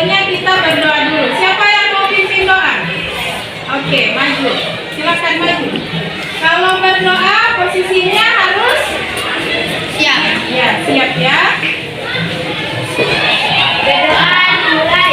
sebelumnya kita berdoa dulu. Siapa yang mau pimpin doa? Oke, maju. Silakan maju. Kalau berdoa posisinya harus siap. Ya, siap ya. Berdoa mulai.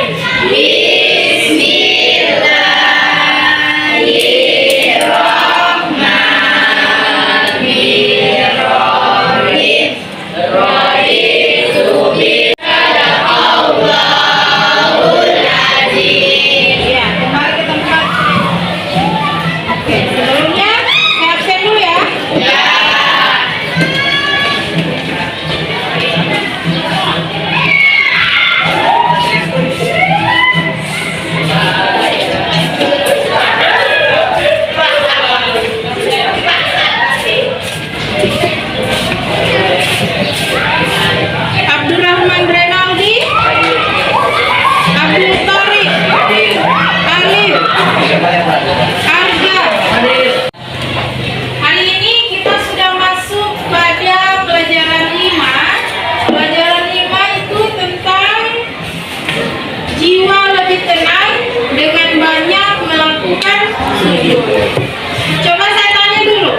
Coba saya tanya dulu,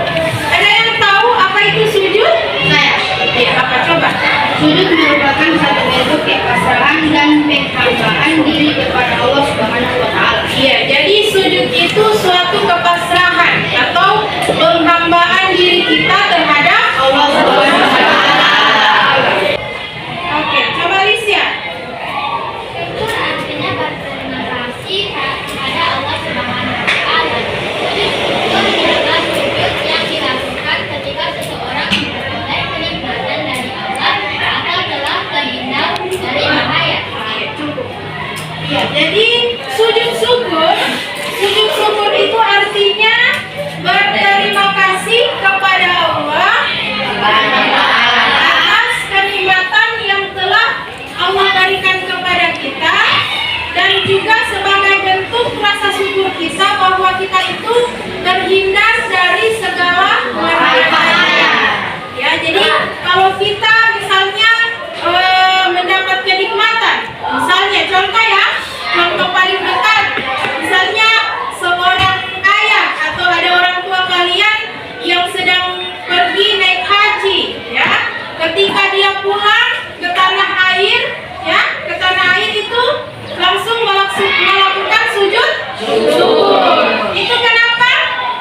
ada yang tahu apa itu sujud? Saya. Ya, apa coba? Sujud merupakan satu bentuk kepasrahan dan penghambaan diri kepada Allah Subhanahu wa Ta'ala. Iya, jadi sujud itu suatu kepasrahan atau penghambaan diri kita terhadap Allah Subhanahu wa Ta'ala. Oke, coba Lisya. Syukur artinya berterima kasih kepada Allah Subhanahu wa Ta'ala. Syukur adalah sujud yang dilakukan ketika seseorang memperoleh kenikmatan dari Allah atau telah terhindar dari bahaya. Ya, jadi sujud syukur itu artinya berterima kasih kepada Allah atas kenikmatan yang telah Allah berikan kepada kita, dan juga sebagai bentuk rasa syukur kita bahwa kita itu terhindar dari segala bahaya. Ya, jadi kalau kita misalnya mendapat kenikmatan, misalnya contoh paling dekat, misalnya seorang ayah atau ada orang tua kalian yang sedang pergi naik haji, ya, ketika dia pulang ke tanah air, ya, ke tanah air itu langsung melakukan sujud syukur. Itu kenapa?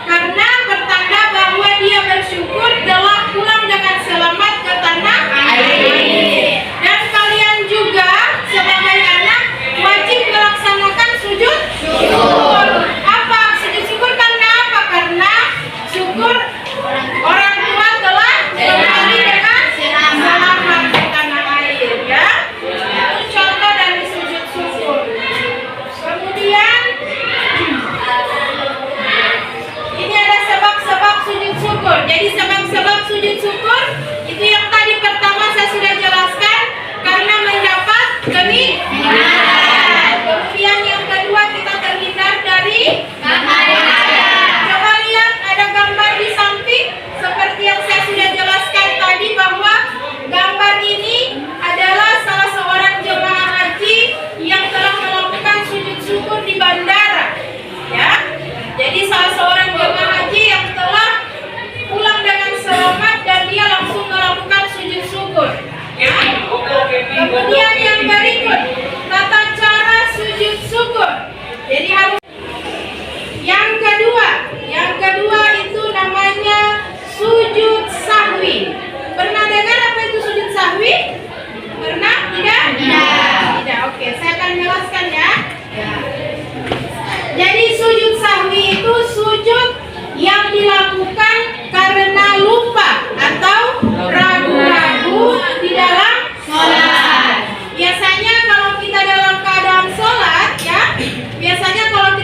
Karena pertanda bahwa dia bersyukur telah pulang dengan selamat ke tanah air. Dan kalian juga sebagai anak wajib melaksanakan sujud syukur. Apa? Sujud syukur karena apa? Karena syukur orang tua telah kembali dengan selamat ke tanah air, ya. Itu contoh dari sujud syukur. Kemudian ini ada sebab-sebab sujud syukur. Jadi sebab-sebab sujud syukur itu yang tadi pertama saya sudah jelaskan, karena mendapat kenikmatan. Kemudian yang kedua kita terhindar dari bahaya. Coba lihat ada gambar di samping, seperti yang saya sudah jelaskan tadi bahwa gambar ini adalah salah seorang jemaah haji yang telah melakukan sujud syukur di bandara. Ya, jadi salah seorang jemaah haji yang telah pulang dengan selamat dan dia langsung melakukan sujud syukur. Ya. Kemudian yang berikut, tata cara sujud syukur. Jadi harus yang kedua itu namanya sujud sahwi. Pernah dengar apa itu sujud sahwi? Pernah? Tidak? Tidak. Oke, saya akan jelaskan ya. Jadi sujud sahwi itu sujud yang dilakukan karena lupa atau ragu-ragu di dalam sholat. Biasanya kalau kita dalam keadaan sholat, ya, biasanya kalau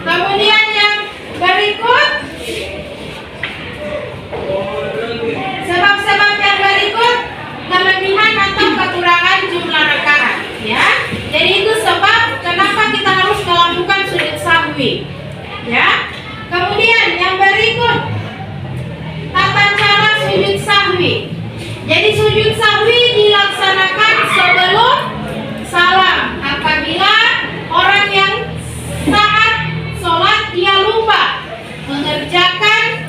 Kemudian yang berikut, sebab-sebab yang berikut kelebihan atau kekurangan jumlah rakaat, ya. Jadi itu sebab kenapa kita harus melakukan sujud sahwi, ya. Kemudian yang berikut tata cara sujud sahwi. Jadi sujud sahwi dilaksanakan sebelum salam apabila orang yang saat sholat dia lupa mengerjakan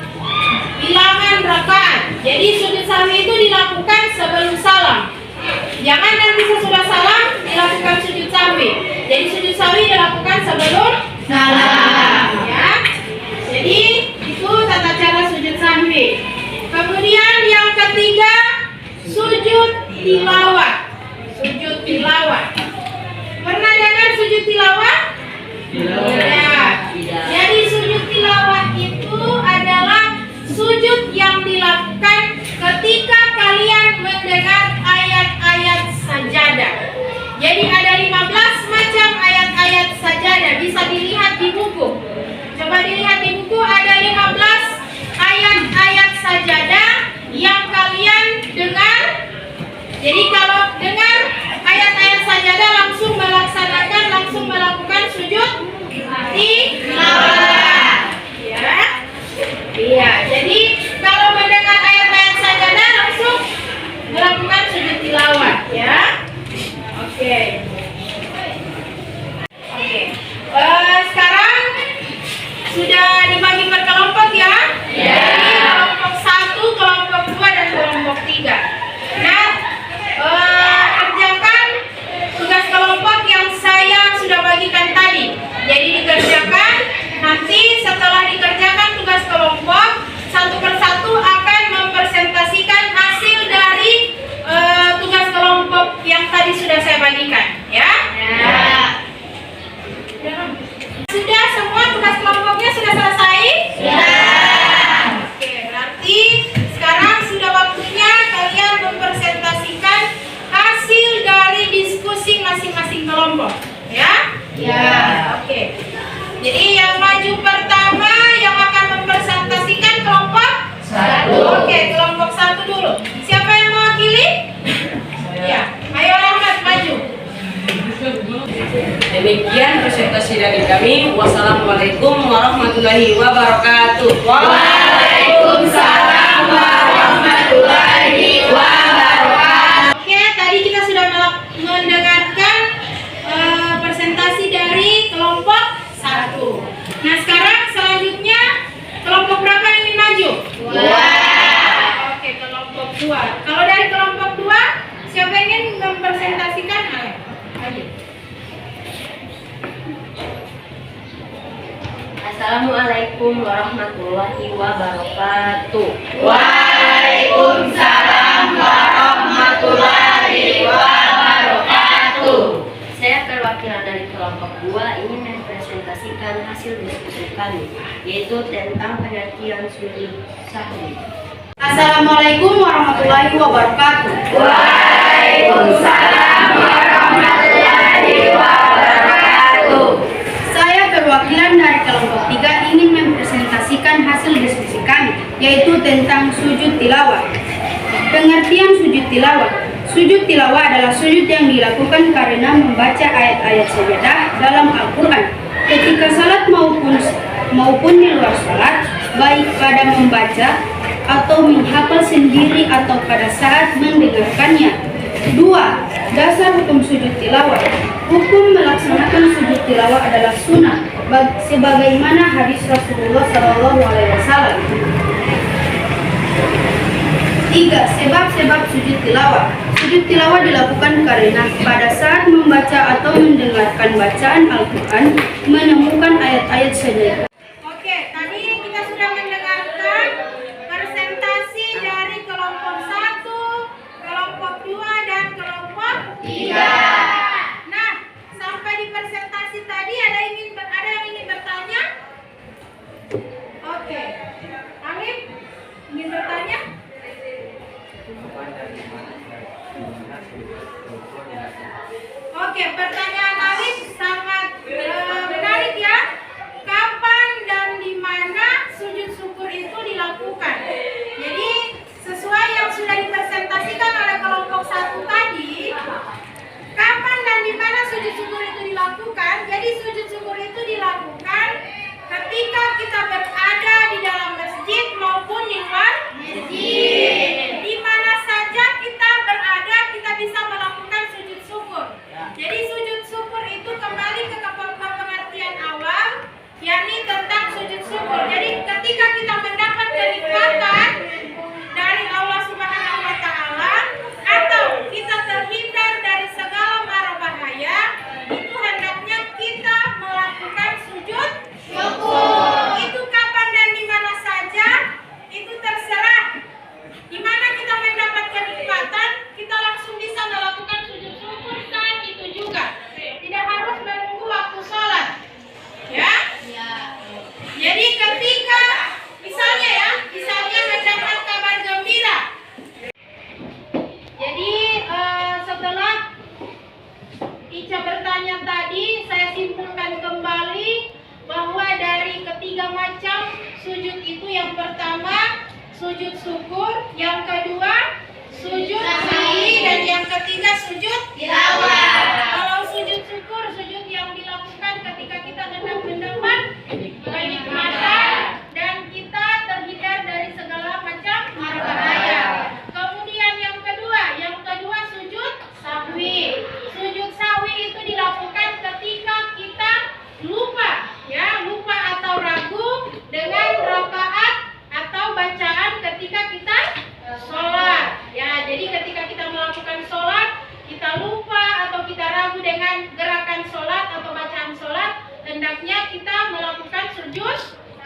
bilangan rakaat. Jadi sujud sahwi itu dilakukan sebelum salam. Jangan nanti sesudah salam dilakukan sujud sahwi. Jadi sujud sahwi dilakukan sebelum salam, ya. Jadi itu tata cara sujud sahwi. Kemudian yang ketiga, sujud tilawah. Sujud tilawah. Pernah dengar sujud tilawah? Tidak. Jadi sujud tilawah itu adalah sujud yang dilakukan ketika kalian mendengar ayat-ayat sajadah. Jadi ada 15 macam ayat-ayat sajadah, bisa dilihat di buku. Coba dilihat di buku, ada 15 ayat-ayat sajadah yang kalian dengar. Jadi kalau dengar ayat-ayat sajadah langsung melakukan sujud tilawah. Ya. Iya, jadi kalau mendengar ayat-ayat sajadah langsung melakukan sujud tilawah, ya. Oke. Sekarang sudah dibagi per kelompok, ya. Jadi kelompok 1, kelompok 2 dan kelompok 3. Nah, kerjakan tugas kelompok yang saya sudah bagikan tadi. Jadi dikerjakan, nanti setelah dikerjakan tugas kelompok, satu persatu akan mempresentasikan hasil dari tugas kelompok yang tadi sudah saya bagikan, ya. Sudah semua tugas kelompoknya sudah selesai? Sudah. Oke, berarti sekarang sudah waktunya kalian mempresentasikan hasil dari diskusi masing-masing kelompok, ya? Ya. Oke. Jadi yang maju pertama yang akan mempresentasikan kelompok 1. Oke, kelompok 1 dulu. Siapa yang mewakili? Ya. Ayo Rahmat maju. Demikian presentasi dari kami. Wassalamualaikum warahmatullahi wabarakatuh. Waalaikumsalam warahmatullahi wabarakatuh. Oke, tadi kita sudah mendengarkan presentasi dari kelompok 1. Nah, sekarang selanjutnya kelompok berapa yang ingin maju? 2. Oke, kelompok 2. Kalau dari kelompok 2, siapa yang ingin mempresentasikan? Ayo. Assalamualaikum warahmatullahi wabarakatuh. Waalaikumsalam warahmatullahi wabarakatuh. Saya perwakilan dari kelompok 2 ingin mempresentasikan hasil diskusi kami, yaitu tentang pengertian sujud sahwi. Assalamualaikum warahmatullahi wabarakatuh. Waalaikumsalam warahmatullahi wabarakatuh. Saya perwakilan dari kelompok 3 ingin mempresentasikan hasil diskusi kami, yaitu tentang sujud tilawah. Pengertian sujud tilawah. Sujud tilawah adalah sujud yang dilakukan karena membaca ayat-ayat sajadah dalam Al-Quran ketika salat maupun di luar salat, baik pada membaca atau menghafal sendiri atau pada saat mendengarkannya. 2. Dasar hukum sujud tilawah. Hukum melaksanakan sujud tilawah adalah sunnah, sebagaimana hadis Rasulullah SAW. 3. Sebab-sebab sujud tilawah. Sujud tilawah dilakukan karena pada saat membaca atau mendengarkan bacaan Al-Quran menemukan ayat-ayat sajadah. Oke, tadi kita sudah mendengarkan presentasi dari kelompok 1, kelompok 2, dan kelompok 3. Nah, sampai di presentasi tadi ada yang ingin bertanya? Oke. Amin, ingin bertanya? Oke, pertanyaan Alif sangat sujud itu yang pertama sujud syukur, yang kedua sujud sahwi, dan yang ketiga sujud tilawah. Kalau sujud syukur, sujud yang dilakukan ketika kita hendak mendapat kenikmatan dan kita terhindar dari segala macam mara bahaya. Kemudian yang kedua sujud sahwi. Sujud sahwi itu dilakukan ketika kita lupa atau ragu dengan rakaat atau bacaan ketika kita sholat. Ya, jadi ketika kita melakukan sholat, kita lupa atau kita ragu dengan gerakan sholat atau bacaan sholat, hendaknya kita melakukan sujud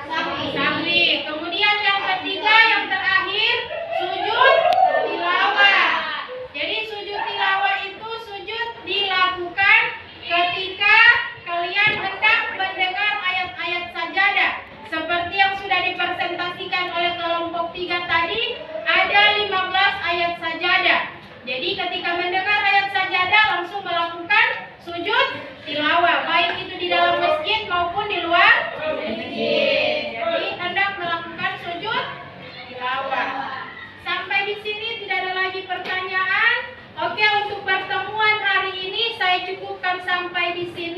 sahwi. Kemudian yang ketiga, yang terakhir, sujud tilawah. Jadi sujud tilawah itu sujud dilakukan ketika kalian hendak mendengar ayat-ayat sajadah. Seperti yang sudah dipresentasikan oleh kelompok 3 tadi, ada 15 ayat sajadah. Jadi ketika mendengar ayat sajadah langsung melakukan sujud tilawah, baik itu di dalam masjid maupun di luar masjid. Jadi hendak melakukan sujud tilawah. Sampai di sini tidak ada lagi pertanyaan. Oke, untuk pertemuan hari ini saya cukupkan sampai di sini.